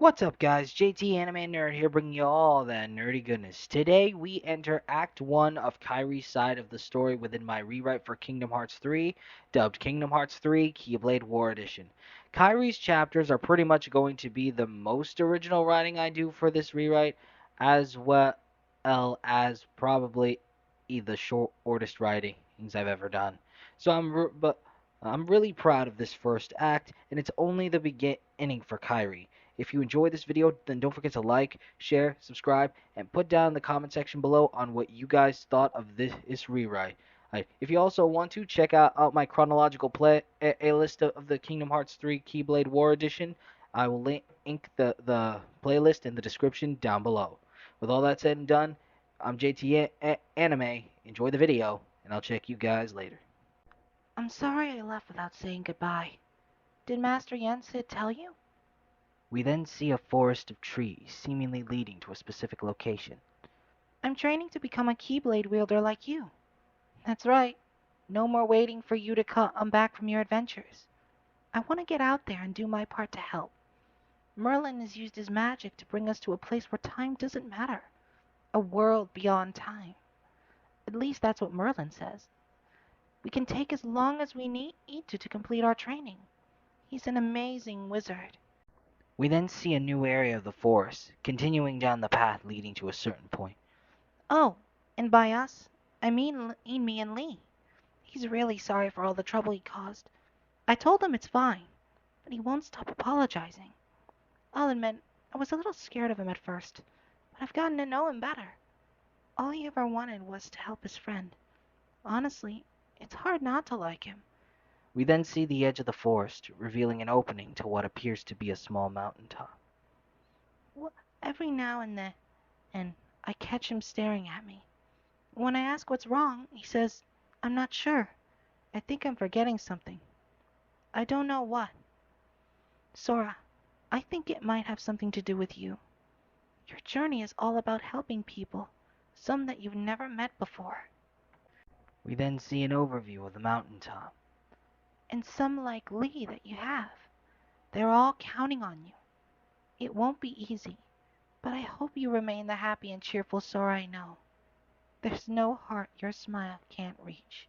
What's up, guys? JT Anime Nerd here, bringing you all that nerdy goodness. Today, we enter Act 1 of Kairi's side of the story within my rewrite for Kingdom Hearts 3, dubbed Kingdom Hearts 3 Keyblade War Edition. Kairi's chapters are pretty much going to be the most original writing I do for this rewrite, as well as probably the shortest writings I've ever done. So I'm really proud of this first act, and it's only the beginning for Kairi. If you enjoyed this video, then don't forget to like, share, subscribe, and put down in the comment section below on what you guys thought of this rewrite. If you also want to, check out my chronological playlist of the Kingdom Hearts 3 Keyblade War Edition. I will link the playlist in the description down below. With all that said and done, I'm JT Anime. Enjoy the video, and I'll check you guys later. I'm sorry I left without saying goodbye. Did Master Yensid tell you? We then see a forest of trees, seemingly leading to a specific location. I'm training to become a Keyblade wielder like you. That's right. No more waiting for you to come back from your adventures. I want to get out there and do my part to help. Merlin has used his magic to bring us to a place where time doesn't matter. A world beyond time. At least that's what Merlin says. We can take as long as we need to complete our training. He's an amazing wizard. We then see a new area of the forest, continuing down the path leading to a certain point. Oh, and by us, I mean me and Lee. He's really sorry for all the trouble he caused. I told him it's fine, but he won't stop apologizing. I'll admit, I was a little scared of him at first, but I've gotten to know him better. All he ever wanted was to help his friend. Honestly, it's hard not to like him. We then see the edge of the forest, revealing an opening to what appears to be a small mountain top. Every now and then, and I catch him staring at me. When I ask what's wrong, he says, I'm not sure. I think I'm forgetting something. I don't know what. Sora, I think it might have something to do with you. Your journey is all about helping people, some that you've never met before, We then see an overview of the mountain top. and some like Lee that you have. They're all counting on you. It won't be easy, but I hope you remain the happy and cheerful Sora I know. There's no heart your smile can't reach.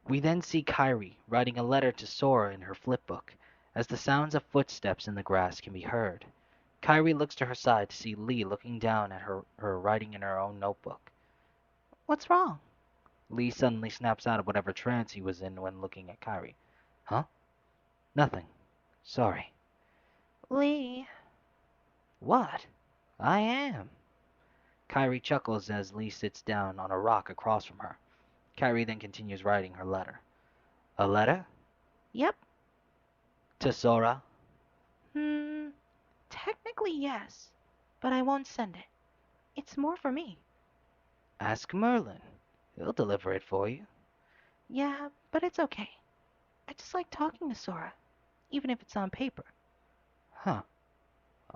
We then see Kairi writing a letter to Sora in her flipbook, as the sounds of footsteps in the grass can be heard. Kairi looks to her side to see Lee looking down at her writing in her own notebook. What's wrong? Lee suddenly snaps out of whatever trance he was in when looking at Kairi. Huh? Nothing. Sorry. Lee, What? I am. Kairi chuckles as Lee sits down on a rock across from her. Kairi then continues writing her letter. A letter? yep. To Sora? Hmm, technically yes, but I won't send it. It's more for me. Ask Merlin. He'll deliver it for you. Yeah, but it's okay. I just like talking to Sora, even if it's on paper. Huh.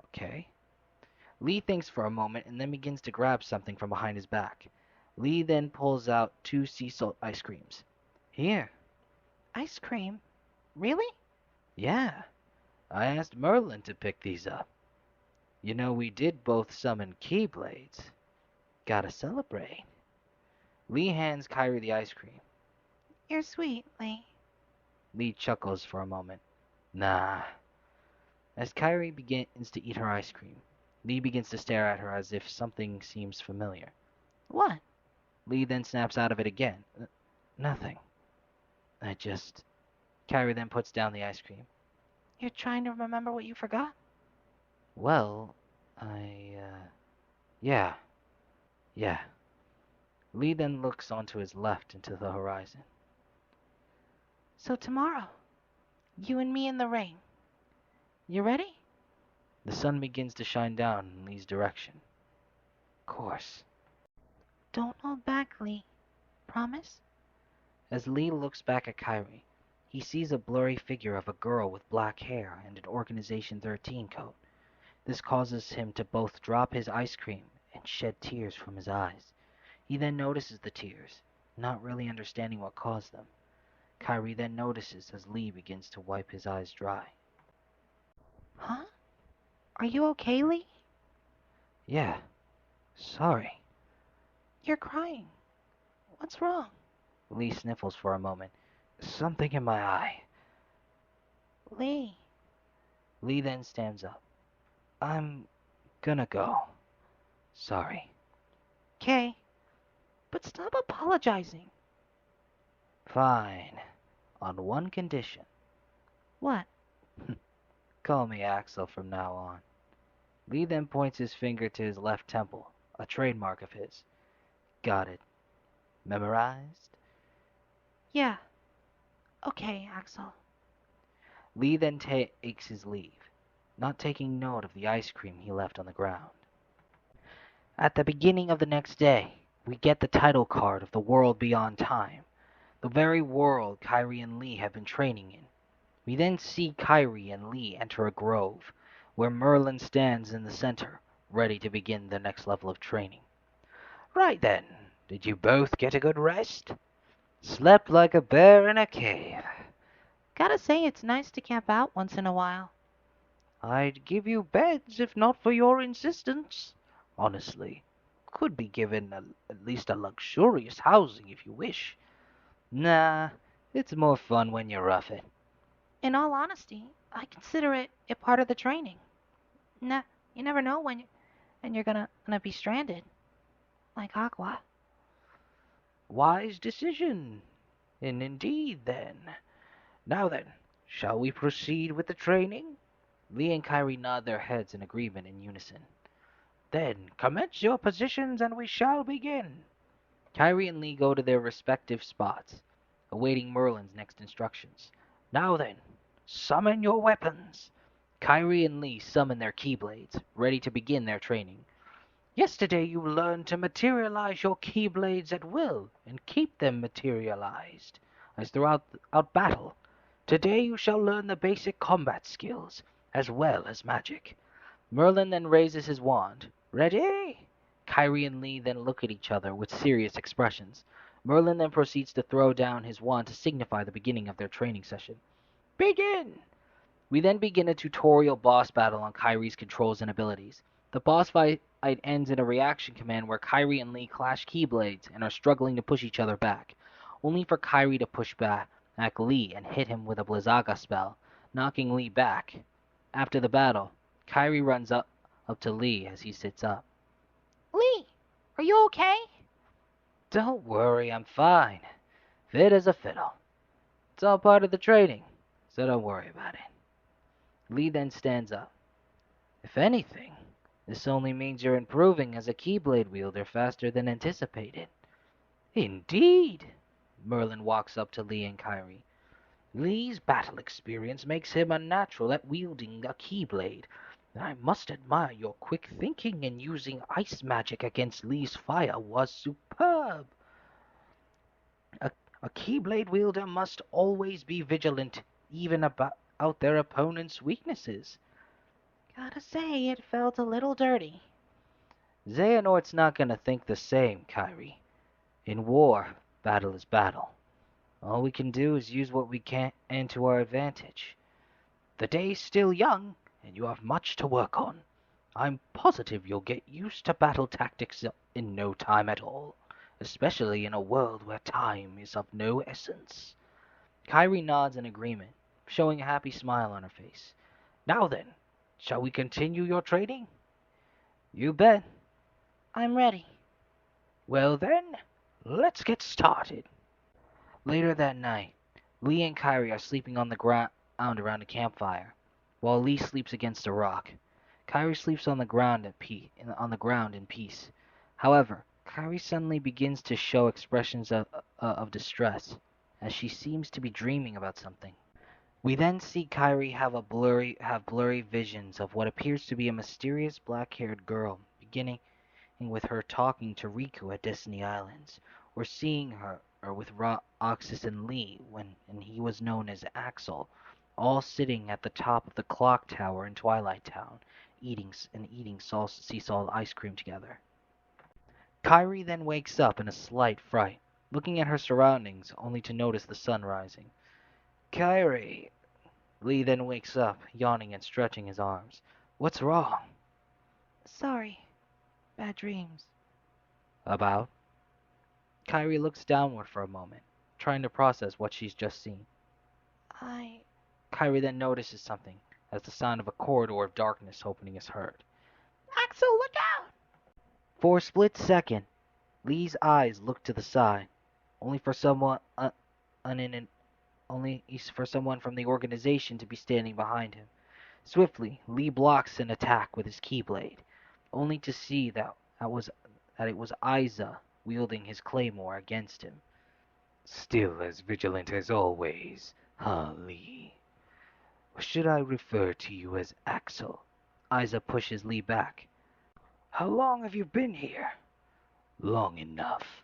Okay. Lee thinks for a moment and then begins to grab something from behind his back. Lee then pulls out two sea salt ice creams. Here. Ice cream? Really? Yeah. I asked Merlin to pick these up. You know, we did both summon Keyblades. Gotta celebrate. Lee hands Kairi the ice cream. You're sweet, Lee. Lee chuckles for a moment. Nah. As Kairi begins to eat her ice cream, Lee begins to stare at her as if something seems familiar. What? Lee then snaps out of it again. Nothing. I just. Kairi then puts down the ice cream. You're trying to remember what you forgot? Well, I, yeah, yeah. Lee then looks onto his left into the horizon. So tomorrow, you and me in the ring. You ready? The sun begins to shine down in Lee's direction. Of course. Don't hold back, Lee. Promise? As Lee looks back at Kairi, he sees a blurry figure of a girl with black hair and an Organization 13 coat. This causes him to both drop his ice cream and shed tears from his eyes. He then notices the tears, not really understanding what caused them. Kairi then notices as Lee begins to wipe his eyes dry. Huh? Are you okay, Lee? Yeah, sorry. You're crying. What's wrong? Lee sniffles for a moment. Something in my eye. Lee. Lee then stands up. I'm gonna go. Sorry. Okay. But stop apologizing. Fine. On one condition. What? Call me Axel from now on. Lee then points his finger to his left temple, a trademark of his. Got it. Memorized? Yeah. Okay, Axel. Lee then takes his leave, not taking note of the ice cream he left on the ground. At the beginning of the next day, we get the title card of the world beyond time, the very world Kairi and Lee have been training in. We then see Kairi and Lee enter a grove, where Merlin stands in the center, ready to begin the next level of training. Right then, did you both get a good rest? Slept like a bear in a cave. Gotta say, it's nice to camp out once in a while. I'd give you beds if not for your insistence. Honestly, could be given at least a luxurious housing if you wish. Nah, it's more fun when you rough it. In all honesty, I consider it a part of the training. Nah, you never know when you're gonna be stranded, like Aqua. Wise decision. And indeed, then. Now then, shall we proceed with the training? Lee and Kyrie nod their heads in agreement in unison. Then commence your positions and we shall begin. Kyrie and Lee go to their respective spots, awaiting Merlin's next instructions. Now then, summon your weapons. Kyrie and Lee summon their Keyblades, ready to begin their training. Yesterday you learned to materialize your Keyblades at will and keep them materialized as throughout battle. Today you shall learn the basic combat skills as well as magic. Merlin then raises his wand. Ready? Kyrie and Lee then look at each other with serious expressions. Merlin then proceeds to throw down his wand to signify the beginning of their training session. Begin! We then begin a tutorial boss battle on Kyrie's controls and abilities. The boss fight ends in a reaction command where Kyrie and Lee clash Keyblades and are struggling to push each other back, only for Kyrie to push back Lee and hit him with a Blizzaga spell, knocking Lee back. After the battle, Kyrie runs up to Lee as he sits up. Lee, are you okay? Don't worry, I'm fine. Fit as a fiddle. It's all part of the training, so don't worry about it. Lee then stands up. If anything, this only means you're improving as a Keyblade wielder faster than anticipated. Indeed! Merlin walks up to Lee and Kyrie. Lee's battle experience makes him a natural at wielding a Keyblade. I must admire your quick thinking in using ice magic against Lee's fire was superb. A, a Keyblade wielder must always be vigilant, even about their opponent's weaknesses. Gotta say, it felt a little dirty. Xehanort's not gonna think the same, Kyrie. In war, battle is battle. All we can do is use what we can to our advantage. The day's still young, and you have much to work on. I'm positive you'll get used to battle tactics in no time at all, especially in a world where time is of no essence. Kyrie nods in agreement, showing a happy smile on her face. Now then, shall we continue your training? You bet. I'm ready. Well then, let's get started. Later that night, Lee and Kyrie are sleeping on the ground around a campfire, while Lee sleeps against a rock. Kyrie sleeps on the ground in peace. However, Kyrie suddenly begins to show expressions of distress, as she seems to be dreaming about something. We then see Kyrie have blurry visions of what appears to be a mysterious black-haired girl, beginning with her talking to Riku at Destiny Islands, or seeing her with Roxas and Lee when and he was known as Axel, all sitting at the top of the clock tower in Twilight Town, eating sea salt ice cream together. Kyrie then wakes up in a slight fright, looking at her surroundings only to notice the sun rising. Kyrie! Lee then wakes up, yawning and stretching his arms. What's wrong? Sorry. Bad dreams. About? Kairi looks downward for a moment, trying to process what she's just seen. I. Kairi then notices something, as the sound of a corridor of darkness opening is heard. Axel, look out! For a split second, Lee's eyes look to the side, only for someone only for someone from the organization to be standing behind him. Swiftly, Lee blocks an attack with his Keyblade, only to see that it was Aiza wielding his claymore against him. Still as vigilant as always, huh, Lee? Or should I refer to you as Axel? Aiza pushes Lee back. How long have you been here? Long enough.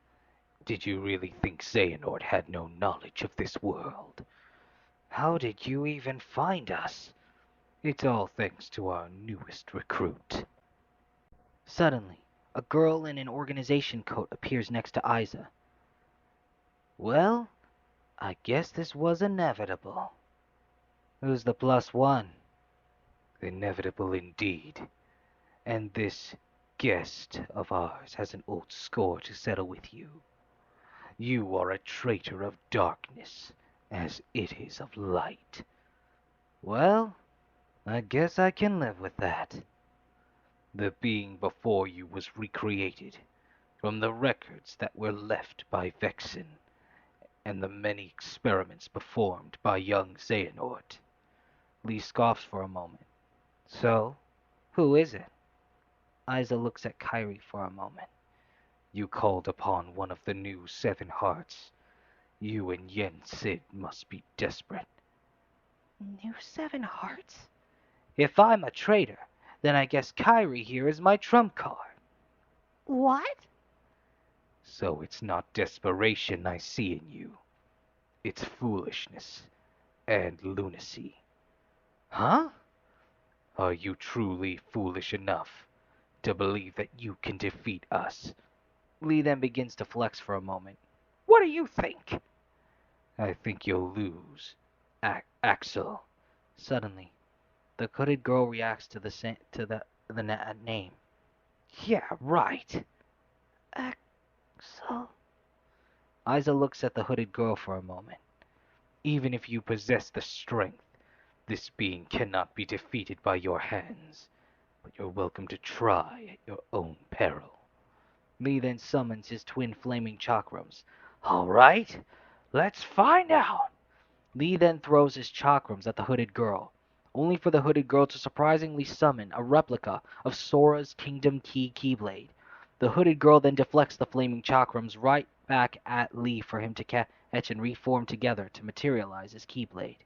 Did you really think Xehanort had no knowledge of this world? How did you even find us? It's all thanks to our newest recruit. Suddenly, a girl in an organization coat appears next to Aiza. Well, I guess this was inevitable. Who's the plus one? Inevitable indeed. And this guest of ours has an old score to settle with you. You are a traitor of darkness, as it is of light. Well, I guess I can live with that. The being before you was recreated from the records that were left by Vexen and the many experiments performed by young Xehanort. Lee scoffs for a moment. So, who is it? Aiza looks at Kairi for a moment. You called upon one of the new Seven Hearts. You and Yen Sid must be desperate. New Seven Hearts? If I'm a traitor, then I guess Kairi here is my trump card. What? So it's not desperation I see in you. It's foolishness and lunacy. Huh? Are you truly foolish enough to believe that you can defeat us? Lee then begins to flex for a moment. What do you think? I think you'll lose, Axel. Suddenly, the hooded girl reacts to the name. Yeah, right. Axel. Aiza looks at the hooded girl for a moment. Even if you possess the strength, this being cannot be defeated by your hands, but you're welcome to try at your own peril. Lee then summons his twin flaming chakrams. Alright, let's find out. Lee then throws his chakrams at the hooded girl, only for the hooded girl to surprisingly summon a replica of Sora's Kingdom Key Keyblade. The hooded girl then deflects the flaming chakrams right back at Lee for him to catch and reform together to materialize his Keyblade.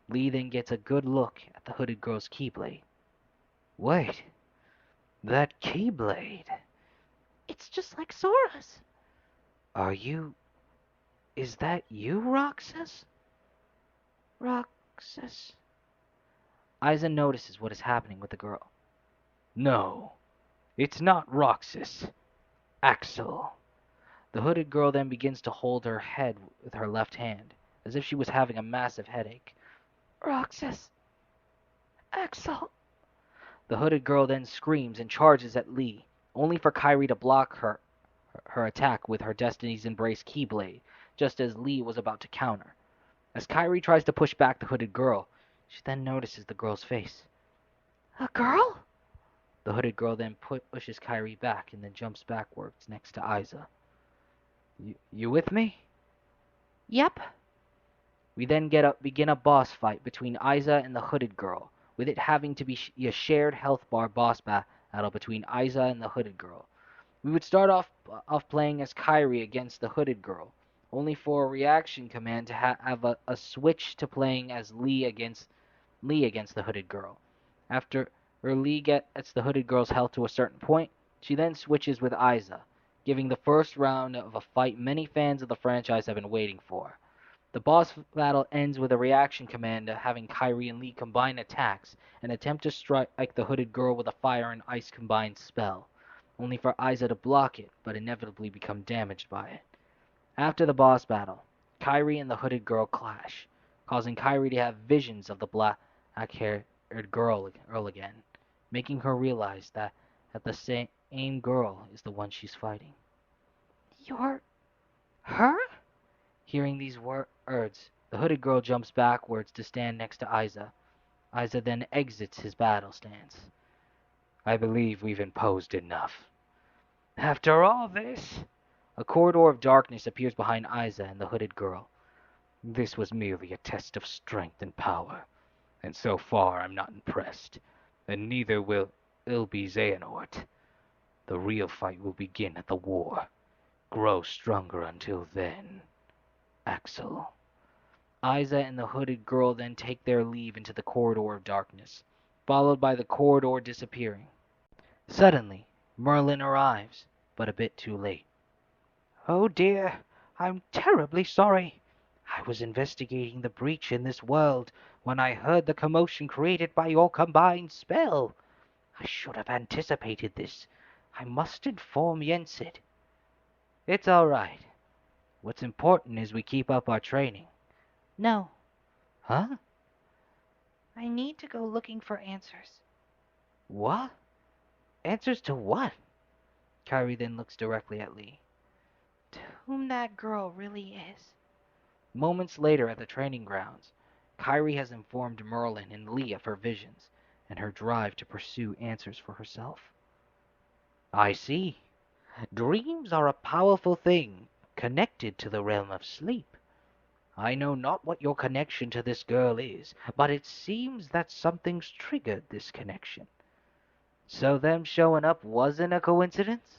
Lee then gets a good look at the hooded girl's Keyblade. Wait, that Keyblade? It's just like Sora's. Are you... Is that you, Roxas? Roxas. Aiza notices what is happening with the girl. No, it's not Roxas. Axel. The hooded girl then begins to hold her head with her left hand, as if she was having a massive headache. Roxas. Axel. The hooded girl then screams and charges at Lee, only for Kairi to block her attack with her Destiny's Embrace Keyblade, just as Lee was about to counter. As Kairi tries to push back the hooded girl, she then notices the girl's face. A girl? The hooded girl then pushes Kairi back and then jumps backwards next to Aiza. You with me? Yep. We then begin a boss fight between Aiza and the hooded girl, with it having to be a shared health bar boss battle between Aiza and the hooded girl. We would start off playing as Kairi against the hooded girl, only for a reaction command to have a switch to playing as Lee against the hooded girl. After Lee gets the hooded girl's health to a certain point, she then switches with Aiza, giving the first round of a fight many fans of the franchise have been waiting for. The boss battle ends with a reaction command having Kairi and Lee combine attacks and attempt to strike the hooded girl with a fire and ice combined spell, only for Aiza to block it, but inevitably become damaged by it. After the boss battle, Kairi and the hooded girl clash, causing Kairi to have visions of the black-haired girl again. making her realize that the same girl is the one she's fighting. You're her? Hearing these words, the hooded girl jumps backwards to stand next to Isa. Isa then exits his battle stance. I believe we've imposed enough. After all this, a corridor of darkness appears behind Isa and the hooded girl. This was merely a test of strength and power, and so far I'm not impressed, and neither will be Xehanort. The real fight will begin at the war. Grow stronger until then, Axel. Isa and the hooded girl then take their leave into the corridor of darkness, followed by the corridor disappearing. Suddenly, Merlin arrives, but a bit too late. Oh dear, I'm terribly sorry. I was investigating the breach in this world when I heard the commotion created by your combined spell. I should have anticipated this. I must inform Yensid. It's all right. What's important is we keep up our training. No. Huh? I need to go looking for answers. What? Answers to what? Kairi then looks directly at Lee. To whom that girl really is. Moments later at the training grounds, Kairi has informed Merlin and Lee of her visions and her drive to pursue answers for herself. I see. Dreams are a powerful thing, connected to the realm of sleep. I know not what your connection to this girl is, but it seems that something's triggered this connection. So them showing up wasn't a coincidence?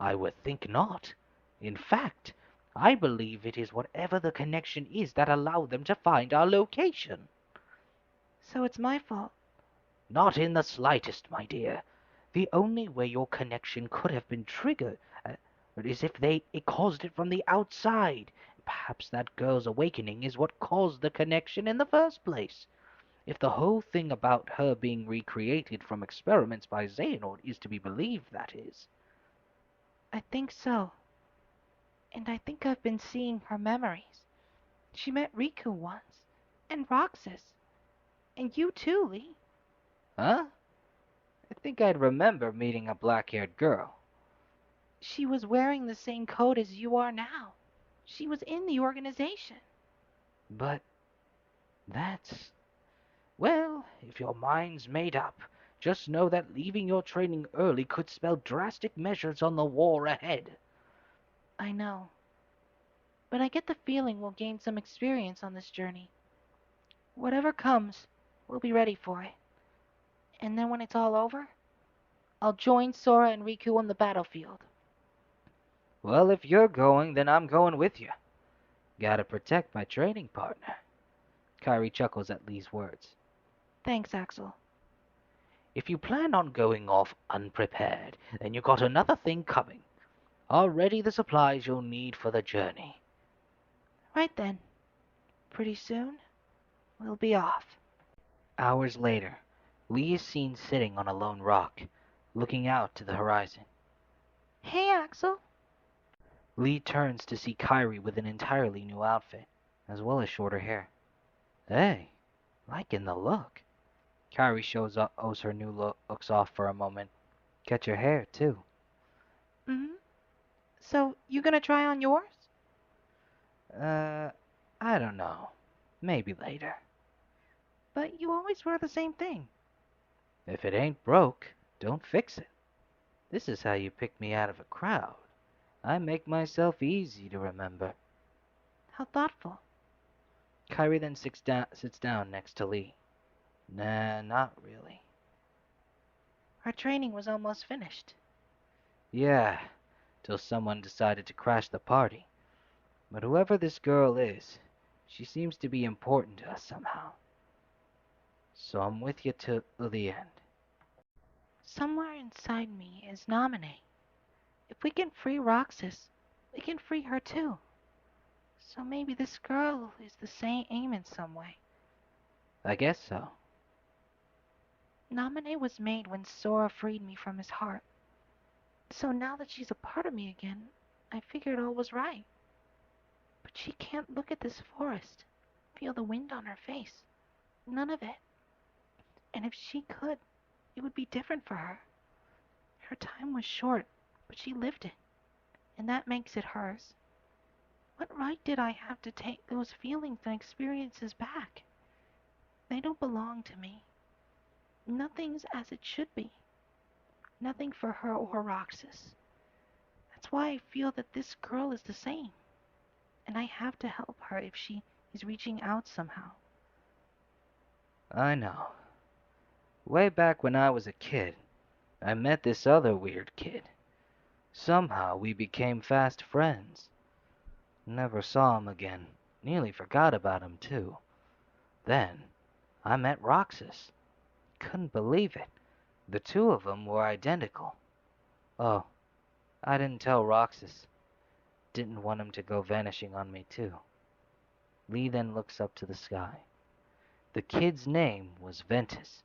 I would think not. In fact, I believe it is whatever the connection is that allowed them to find our location. So it's my fault. Not in the slightest, my dear. The only way your connection could have been triggered is if it caused it from the outside. Perhaps that girl's awakening is what caused the connection in the first place. If the whole thing about her being recreated from experiments by Xehanort is to be believed, that is. I think so. And I think I've been seeing her memories. She met Riku once. And Roxas. And you too, Lee. Huh? I think I'd remember meeting a black-haired girl. She was wearing the same coat as you are now. She was in the organization. But that's... Well, if your mind's made up, just know that leaving your training early could spell drastic measures on the war ahead. I know. But I get the feeling we'll gain some experience on this journey. Whatever comes, we'll be ready for it. And then when it's all over, I'll join Sora and Riku on the battlefield. Well, if you're going, then I'm going with you. Gotta protect my training partner. Kairi chuckles at Lee's words. Thanks, Axel. If you plan on going off unprepared, then you got another thing coming. Already the supplies you'll need for the journey. Right then. Pretty soon, we'll be off. Hours later, Lee is seen sitting on a lone rock, looking out to the horizon. Hey, Axel. Lee turns to see Kairi with an entirely new outfit, as well as shorter hair. Hey, liking the look. Kairi shows her new looks off for a moment. Cut your hair, too. Mm-hmm. So, you gonna try on yours? Uh, I don't know. Maybe later. But you always wear the same thing. If it ain't broke, don't fix it. This is how you pick me out of a crowd. I make myself easy to remember. How thoughtful. Kairi then sits down next to Lee. Nah, not really. Our training was almost finished. Yeah, till someone decided to crash the party. But whoever this girl is, she seems to be important to us somehow. So I'm with you till the end. Somewhere inside me is Nominee. If we can free Roxas, we can free her too. So maybe this girl is the same aim in some way. I guess so. Nominee was made when Sora freed me from his heart. So now that she's a part of me again, I figured all was right. But she can't look at this forest, feel the wind on her face. None of it. And if she could, it would be different for her. Her time was short, but she lived it, and that makes it hers. What right did I have to take those feelings and experiences back? They don't belong to me. Nothing's as it should be. Nothing for her or Roxas. That's why I feel that this girl is the same, and I have to help her if she is reaching out somehow. I know. Way back when I was a kid, I met this other weird kid. Somehow we became fast friends. Never saw him again. Nearly forgot about him, too. Then, I met Roxas. Couldn't believe it. The two of them were identical. Oh, I didn't tell Roxas. Didn't want him to go vanishing on me, too. Lee then looks up to the sky. The kid's name was Ventus.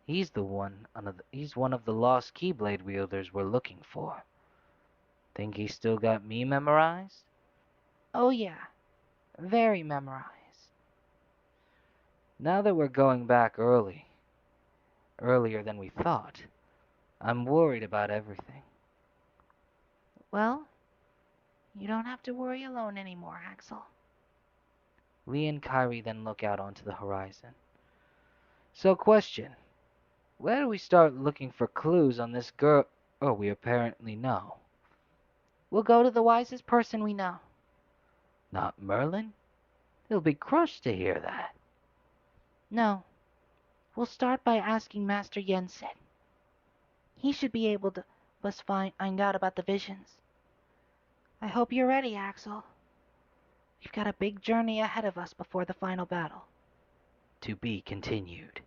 He's one of the lost Keyblade wielders we're looking for. Think he still got me memorized? Oh, yeah, very memorized. Now that we're going back earlier than we thought, I'm worried about everything. Well, you don't have to worry alone anymore, Axel. Lee and Kairi then look out onto the horizon. So, question. Where do we start looking for clues on this girl? Oh, we apparently know. We'll go to the wisest person we know. Not Merlin? He'll be crushed to hear that. No, we'll start by asking Master Yensid. He should be able to help us find out about the visions. I hope you're ready, Axel. We've got a big journey ahead of us before the final battle. To be continued.